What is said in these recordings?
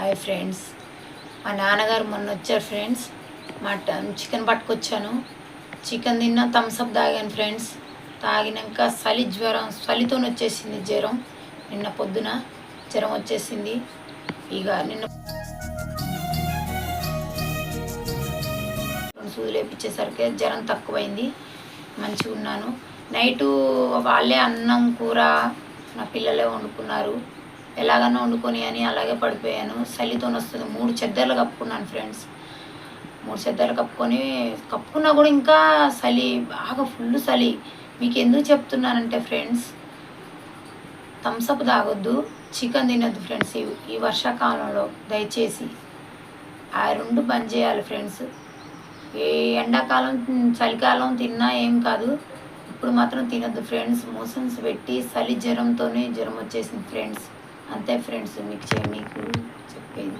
Hi friends, మా నాన్నగారు మొన్న వచ్చారు ఫ్రెండ్స్. చికెన్ పట్టుకొచ్చాను. చికెన్ తిన్నా, థమ్స్అప్ తాగాను ఫ్రెండ్స్. తాగినాక చలితో వచ్చేసింది జ్వరం. నిన్న పొద్దున జ్వరం వచ్చేసింది. ఇక నిన్న సూదులు వేయించేసరికి జ్వరం తక్కువైంది. మంచిగా ఉన్నాను. నైటు వాళ్ళే అన్నం కూర నా పిల్లలే వండుకున్నారు. ఎలాగన్నా వండుకొని అని అలాగే పడిపోయాను. చలితో వస్తుంది. 3 చెద్దర్లు కప్పుకున్నాను ఫ్రెండ్స్. 3 చెద్దర్లు కప్పుకున్నా కూడా ఇంకా చలి, బాగా ఫుల్ చలి. మీకు ఎందుకు చెప్తున్నానంటే ఫ్రెండ్స్, థమ్స్అప్ తాగొద్దు, చికెన్ తినొద్దు ఫ్రెండ్స్. ఈ వర్షాకాలంలో దయచేసి ఆ 2 బంద్ చేయాలి ఫ్రెండ్స్. ఏ ఎండాకాలం చలికాలం తిన్నా ఏం కాదు, ఇప్పుడు మాత్రం తినొద్దు ఫ్రెండ్స్. మోషన్స్ పెట్టి చలి జ్వరంతోనే జ్వరం వచ్చేసింది ఫ్రెండ్స్. అంతే ఫ్రెండ్స్, మీకు చెప్పేది.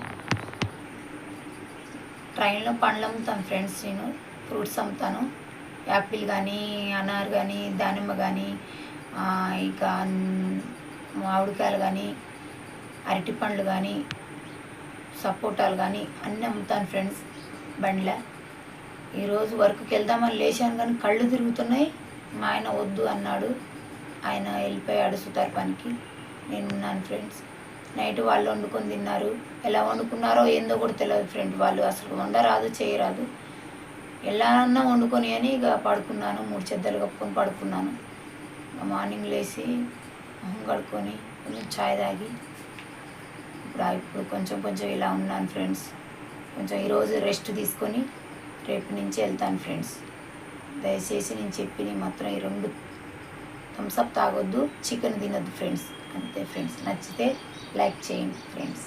ట్రైన్లో పండ్లు అమ్ముతాను ఫ్రెండ్స్. నేను ఫ్రూట్స్ అమ్ముతాను. యాపిల్ కానీ, అనార్ కానీ, దానిమ్మ కానీ, ఇక మామిడికాయలు కానీ, అరటి పండ్లు కానీ, సపోటాలు కానీ అన్నీ అమ్ముతాను ఫ్రెండ్స్ బండిలో. ఈరోజు వర్క్కి వెళ్దామని లేచాను కానీ కళ్ళు తిరుగుతున్నాయి. మా ఆయన వద్దు అన్నాడు. ఆయన వెళ్ళిపోయాడు సుతార్ పనికి. నేనున్నాను ఫ్రెండ్స్. నైట్ వాళ్ళు వండుకొని తిన్నారు. ఎలా వండుకున్నారో ఏందో కూడా తెలియదు ఫ్రెండ్. వాళ్ళు అసలు వండరాదు, చేయరాదు. ఎలానన్నా వండుకొని అని ఇక పడుకున్నాను. 3 చెద్దలు కప్పుకొని పడుకున్నాను. మార్నింగ్ లేచి మొహం కడుక్కొని కొంచెం ఛాయ్ తాగి ఇప్పుడు కొంచెం ఇలా ఉన్నాను ఫ్రెండ్స్. కొంచెం ఈరోజు రెస్ట్ తీసుకొని రేపు నుంచి వెళ్తాను ఫ్రెండ్స్. దయచేసి నేను చెప్పి మాత్రం ఈ 2 థమ్స్అప్ తాగొద్దు, చికెన్ తినొద్దు ఫ్రెండ్స్. అంతే ఫ్రెండ్స్. నచ్చితే లైక్ చేయండి ఫ్రెండ్స్.